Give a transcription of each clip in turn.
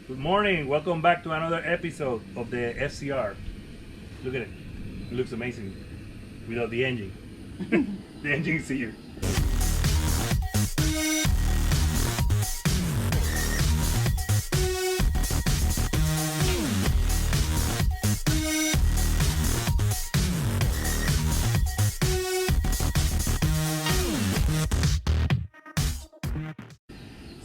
Good morning, welcome back to another episode of the FZR. Look at it, it looks amazing without the engine. The engine is here.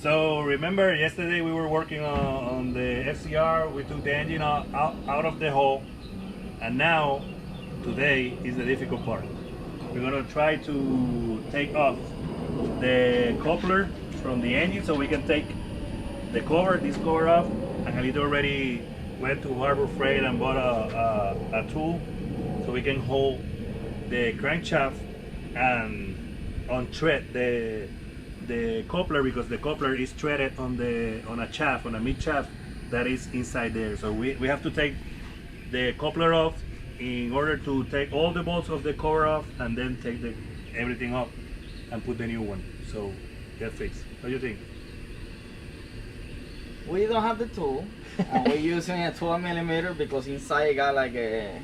So remember yesterday we were working on the FZR, we took the engine out of the hole, and now today is the difficult part. We're going to try to take off the coupler from the engine so we can take this cover off. And Jalito already went to Harbor Freight and bought a tool so we can hold the crankshaft and untread the coupler, because the coupler is threaded on a mid shaft that is inside there. So we have to take the coupler off in order to take all the bolts of the cover off, and then take everything off and put the new one. So get fixed. What do you think? We don't have the tool, and we're using a 12mm because inside it got like a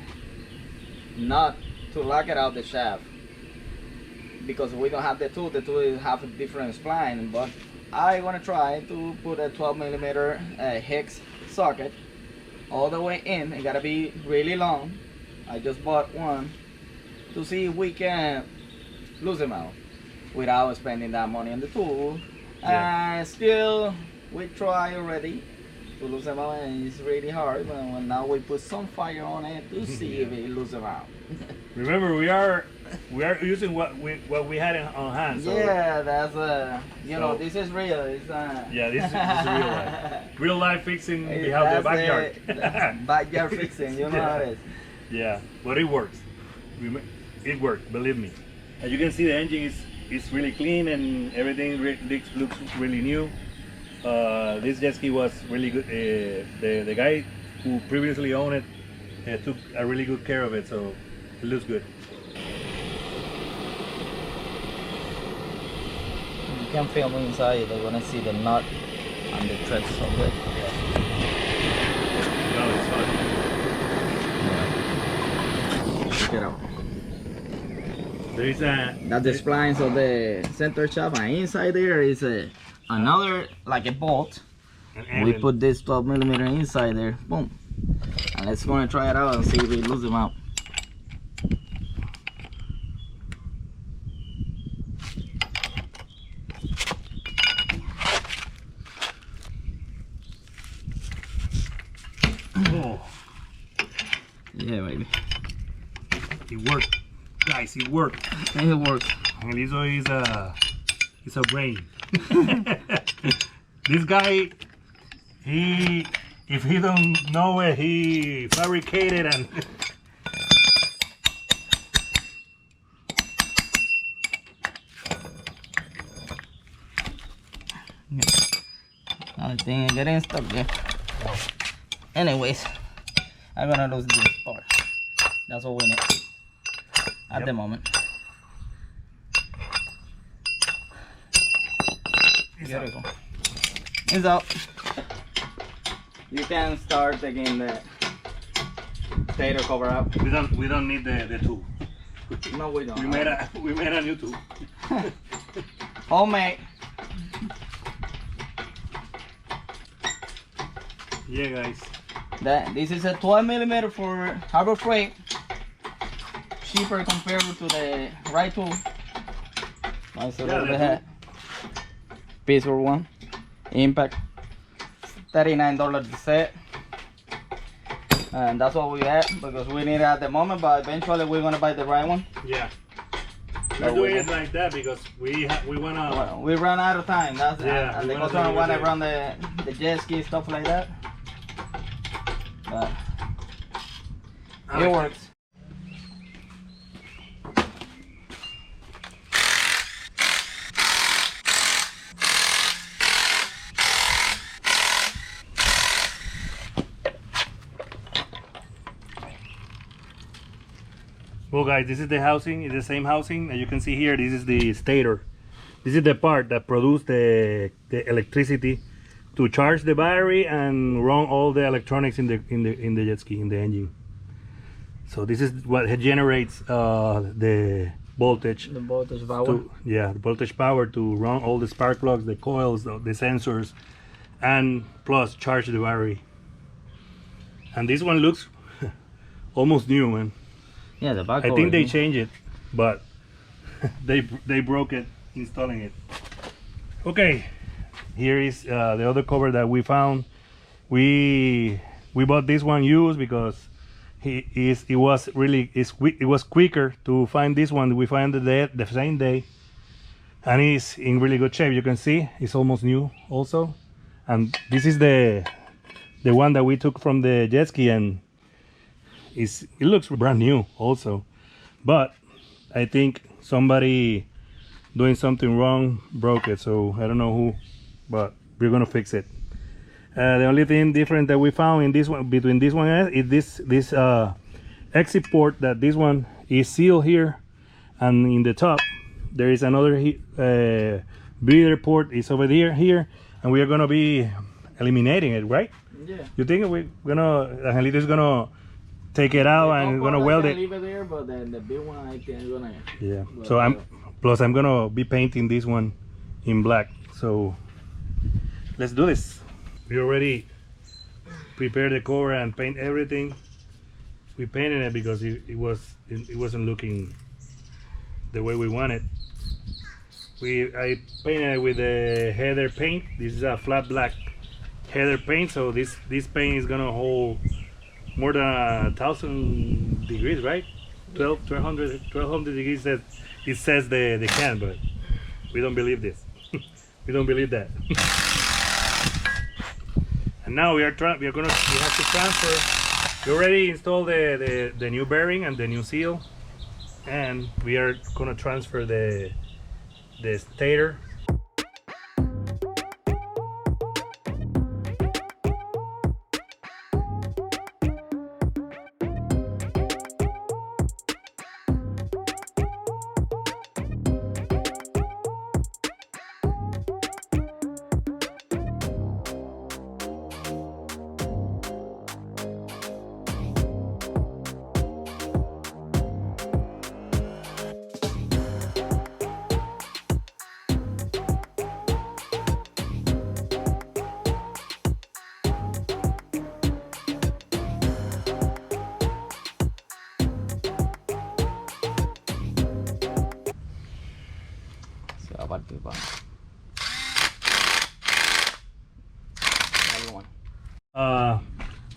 nut to lock it out the shaft. Because we don't have the tool have a different spline, but I'm gonna try to put a 12mm hex socket all the way in. It gotta be really long. I just bought one to see if we can lose them out without spending that money on the tool. Yeah. Still, we try already to lose them out, and it's really hard. But now we put some fire on it to see if it lose them out. Remember, we are using what we had on hand. So, yeah, that's you know, this is real. It's yeah, this is real life. Real life fixing behind the backyard. Backyard fixing, you know how it is. Yeah, but it works. It worked, believe me. As you can see, the engine is really clean and everything looks really new. This jet ski was really good. The guy who previously owned it took a really good care of it, so it looks good. You can film inside. They're gonna see the nut and the threads of it. No, it's fine. Check it out. There is That's the splines of the center shaft, and inside there is another, like a bolt. We put this 12mm inside there. Boom. And let's go and try it out and see if we lose them out. Oh. Yeah, baby. It worked, guys. It worked. It works. Angelito is a brain. This guy, if he don't know it, he fabricated and I think I'm getting stuck there. Anyways, I'm gonna lose this part. That's all we need at the moment. Beautiful. It's out. You can start taking the stator cover out. we don't need the tool. No, we don't. We made a new tool. Homemade. Yeah, guys. This is a 12mm for Harbor Freight. Cheaper compared to the right tool. Nice little head. Piece for one. Impact. $39 a set. And that's what we had because we need it at the moment, but eventually we're gonna buy the right one. Yeah. We're doing it like that because we wanna. Well, we run out of time. That's yeah. and the customer wanna run the jet ski stuff like that. But it works. Well, guys, this is the housing. It's the same housing as you can see here. This is the stator. This is the part that produces the electricity to charge the battery and run all the electronics in the jet ski, in the engine. So this is what generates the voltage. The voltage power. The voltage power to run all the spark plugs, the coils, the sensors, and plus charge the battery. And this one looks almost new, man. Yeah, the back. I think they changed it, but they broke it installing it. Okay, here is the other cover that we found. We bought this one used because it was quicker to find this one. We found it the same day, and it's in really good shape. You can see it's almost new also. And this is the one that we took from the jet ski, and it looks brand new also. But I think somebody doing something wrong broke it, so I don't know who, but we're gonna fix it. The only thing different that we found in this one, between this one is this exit port, that this one is sealed here, and in the top there is another breather port is over here, and we are gonna be eliminating it, right? Yeah. You think we're gonna, Angelito's gonna take it out and gonna weld it? Leave it there, but then the big one I think I'm gonna. Yeah. So I'm gonna be painting this one in black. So let's do this. We already prepared the cover and paint everything. We painted it because it wasn't looking the way we wanted. I painted it with the heather paint. This is a flat black heather paint, so this paint is gonna hold more than 1,000 degrees, right? 1200 degrees. It says the can, but we don't believe this. We don't believe that. And now we have to transfer. We already installed the new bearing and the new seal, and we are gonna transfer the stator.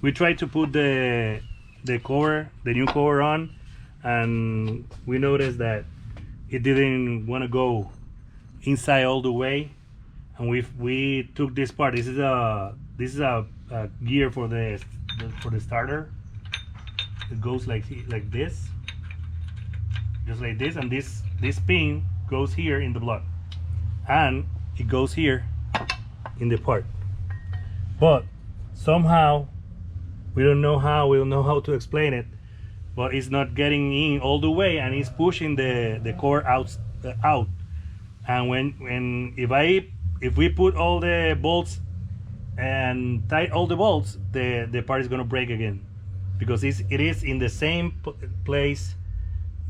We tried to put the new cover on, and we noticed that it didn't want to go inside all the way, and we took this part. This is a gear for the starter. It goes like this, just like this, and this pin goes here in the block, and it goes here in the part. But somehow we don't know how to explain it, but it's not getting in all the way, and it's pushing the core out. And if we put all the bolts and tight all the bolts, the part is gonna break again, because it is in the same place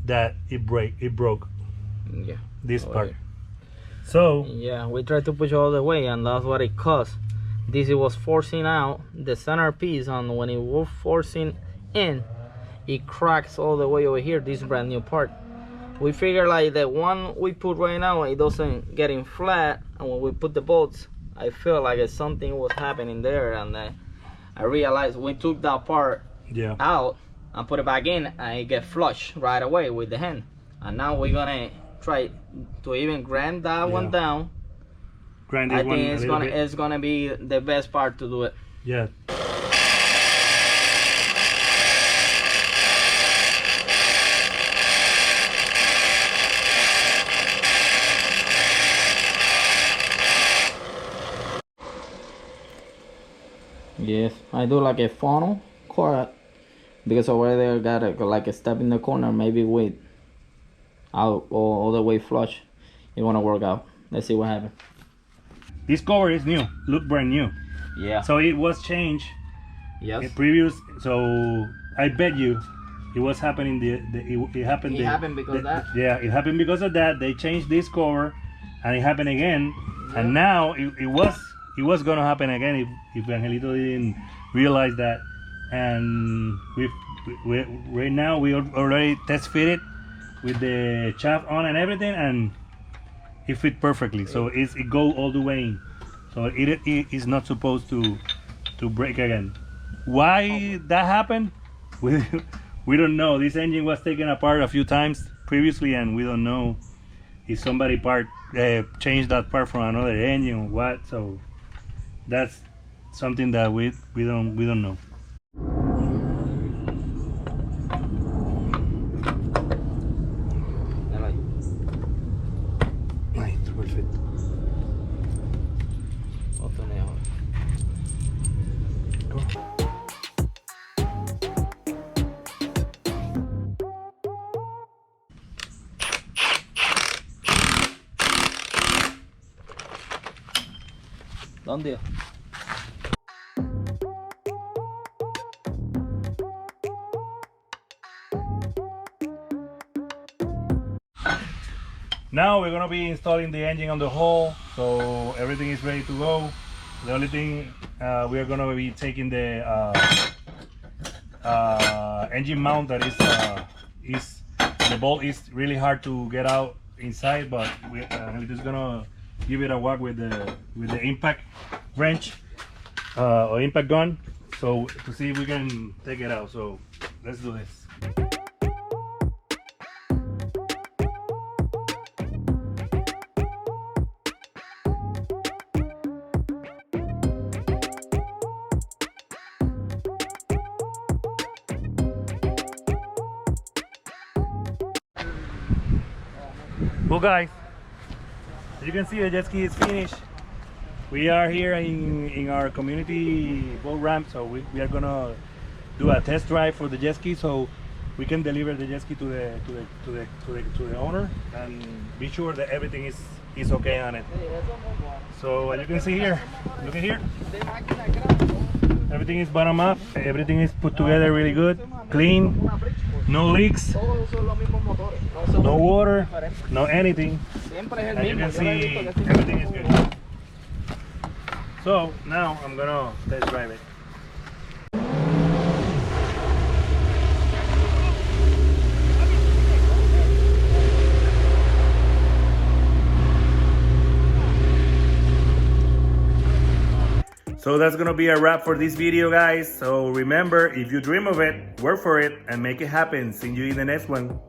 that it broke. Yeah. This part. So yeah, we tried to push all the way, and that's what it caused. This it was forcing out the centerpiece, and when it was forcing in, it cracks all the way over here. This brand new part. We figure like the one we put right now, it doesn't get in flat, and when we put the bolts, I feel like something was happening there, and I realized we took that part out and put it back in, and it get flush right away with the hand. And now we're gonna try to even grind that one down. I think it's gonna be the best part to do it. Yeah. Yes, I do like a funnel cut, because over there got like a step in the corner, maybe with out all the way flush. It wanna work out. Let's see what happens. This cover is new, look brand new. Yeah. So it was changed Yes. in previous. So I bet you it was happening. It happened. It happened because of that. Yeah, it happened because of that. They changed this cover, and it happened again. Yeah. And now it was gonna happen again if Angelito didn't realize that. And we right now we already test fitted with the shaft on and everything, and it fit perfectly. So it go all the way in. So it is not supposed to break again. Why that happened? We don't know. This engine was taken apart a few times previously, and we don't know if somebody changed that part from another engine or what. So that's something that we don't know. Ahí está perfecto. Otro mejor. ¿Dónde? Now we're gonna be installing the engine on the hull, so everything is ready to go. The only thing we are gonna be taking the engine mount that is the bolt is really hard to get out inside, but we're just gonna give it a whack with the impact wrench or impact gun, so to see if we can take it out. So let's do this. Well guys, as you can see, the jet ski is finished. We are here in our community boat ramp, so we are gonna do a test drive for the jet ski, so we can deliver the jet ski to the owner and be sure that everything is okay on it. So as you can see here, look at here, everything is bottom up, everything is put together really good, clean, no leaks, no water, no anything. As you can see, everything is good. So now I'm gonna test drive it. So that's gonna be a wrap for this video, guys. So remember, if you dream of it, work for it and make it happen. See you in the next one.